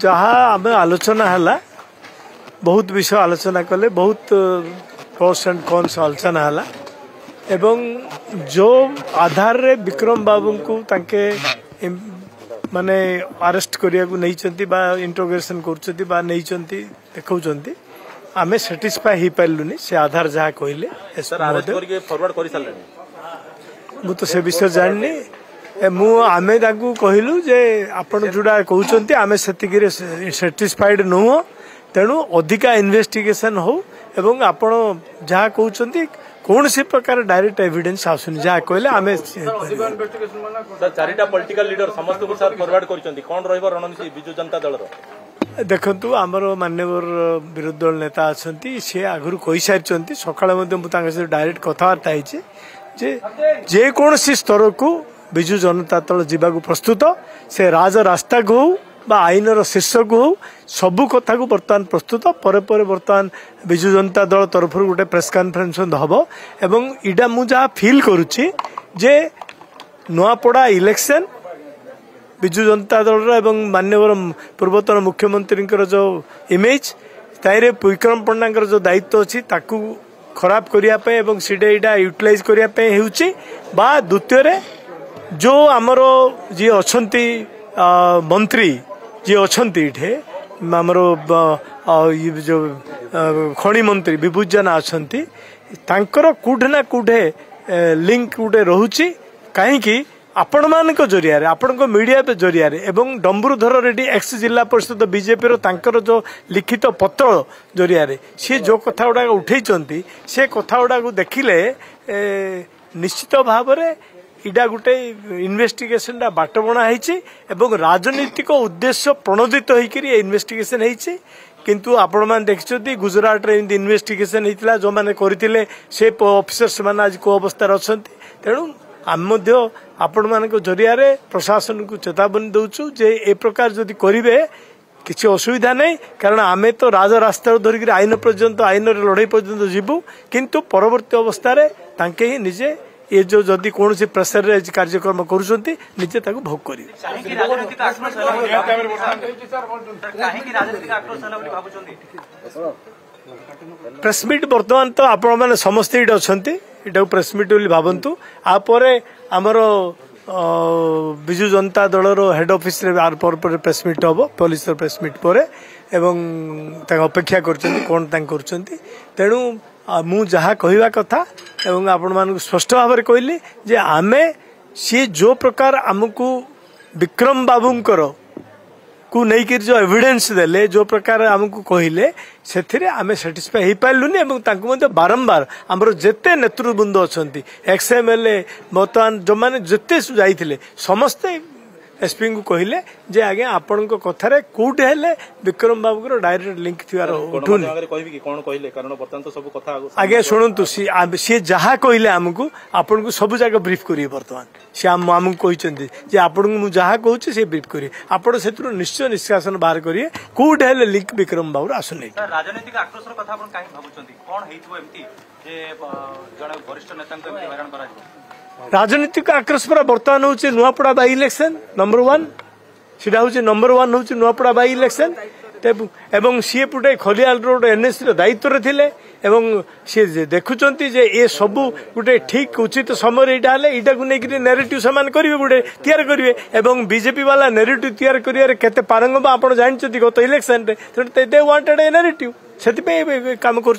जहाँ आम आलोचना है बहुत विषय आलोचना कले बहुत प्रोस एंड कॉन्स आलोचना है एवं जो आधार रे विक्रम बाबू को तांके माने अरेस्ट करिया को नहीं बा इंट्रोगेशन कर देखा आमे सेटिस्फाई ही पार्लुनी से आधार जहाँ कहले मु तो से विषय जाननी आमे कहलु जे आपण जोड़ा कहते आमे सेटिस्फाइड नुह तेणु अधिका इन्वेस्टिगेशन हो एवं आपण जहाँ कहते कौन सी प्रकार डायरेक्ट एविडेंस आसुनी जहाँ कहले आमे चारिटा पॉलिटिकल लीडर समस्त को सर फॉरवर्ड करछंती कोन रहइबो रणनीति बिजु जनता दल रो देखंतु आमर मान्यवर विरोधी दल नेता अछंती से आगुरु कहि सारिचंती सकाळे मध्ये मु तांका से डायरेक्ट कथावार्ता हिचे जे कौन सी स्तर को बिजु जनता दल जीवा प्रस्तुत से राज रास्ता को हो बा आईनर शीर्षक हो सबू कथा को बर्तमान प्रस्तुत पर बर्तमान बिजु जनता दल तरफ गोटे प्रेस कॉन्फ्रेंस हम एवं इडा मु जहाँ फील करुच्ची जे नुआपड़ा इलेक्शन बिजु जनता दल एवं मान्यवर पूर्वतन मुख्यमंत्री जो इमेज ताइरे विक्रम पण्डा जो दायित्व अच्छी ताकू खराब करने एवं सीडे इटा यूटिलाइज करने होउची बा द्वितीय जो आमर जी अच्छी मंत्री जी अच्छा इठे आमर जो खनि मंत्री विभूत जेना अच्छा तांकर कूठे ना कूठे लिंक गोटे रोचे कहीं आपण मान जरिया आपण मीडिया जरिया एवं डम्बरुधर रेड्डी एक्स जिला परिषद बीजेपी तांकर जो लिखित पत्र जरिया सी जो कथा गुड़ा उठे से कथा गुड़ा देखिले निश्चित भाव में इटा गोटे इन्वेस्टिगेशन बाट बणा एवं राजनीतिक उद्देश्य प्रणोदित होकर इन्वेस्टिगेशन होती किंतु आपण मैंने देखते गुजरात रे इन्वेस्टिगेशन होता जो मैंने करते से ऑफिसर्स मैंने आज को अवस्था अच्छा तेणु आम आपण मान जरिया प्रशासन को चेतावनी दौचु जे ए प्रकार जदि करेंगे किसी असुविधा नहीं कारण आमे तो राज रास्ता धरिक आईन पर्यंत आईन लड़ाई पर्यंत जीवु किंतु परवर्ती अवस्था तांके ही निजे ये जो जदि कौन सी प्रेसर कार्यक्रम करुँच निजे ताको भोग कर प्रेस मीट बर्तमान तो आपण मैंने समस्ते ये अच्छा ये प्रेस मीट भावतु आपर आमर बिजु जनता दल हेड ऑफिस रे आर पर प्रेस मीट हम पुलिस प्रेस मीट पर एवं अपेक्षा कर तेणु मु जहाँ कहवा कथा एवं आपण मान स्पष्ट भाव में कहली जे आमे सी जो प्रकार आमको विक्रम बाबूंकर को लेकिन जो एविडेंस देले जो प्रकार आमको कहले से आमे सेटिस्फाई हो पार्लुनी एवं बारंबार आमर जेते नेतृवृंद अच्छा एक्सएमएलए बर्तमान जो मैंने जिते जाइए समस्ते एसपी को कहले जे आगे आपण कथार कौटे हेले विक्रम बाबू डायरेक्ट लिंक थिवार उठुनी आगे शुणु सी जहाँ कहले आमको आपण को सब जगह ब्रीफ करिए बर्तमान सी आमको कहते आपण को जहाँ कहूँ से ब्रीफ करिए आपण से निश्चय निष्कासन बाहर करिए कौटे हेले लिंक विक्रम बाबू आसुनी राजनीतिक आक्रोश कथा आपण काहे भाबुचंती कोन हेइथबो एमती जे जण वरिष्ठ नेता को हैरान करा राजनीतिक आक्रोश पर बर्तमान हूँ नुआपड़ा बाई इलेक्शन नंबर 1 सीटा हूँ नंबर 1 हूँ नुआपड़ा बाई इलेक्शन एवं सी पुटे खलियाल रोड एनएससी दायित्व थे सी देखुंत ये सबू गोटे ठीक उचित समय यहाँ को लेकिन नेरेटिव सामान करेंगे गोटे तैयार करेंगे एवं बीजेपी वाला नेरेटिव तैयार कर पारंगम आप जानते गत election they wanted A narrative से काम कर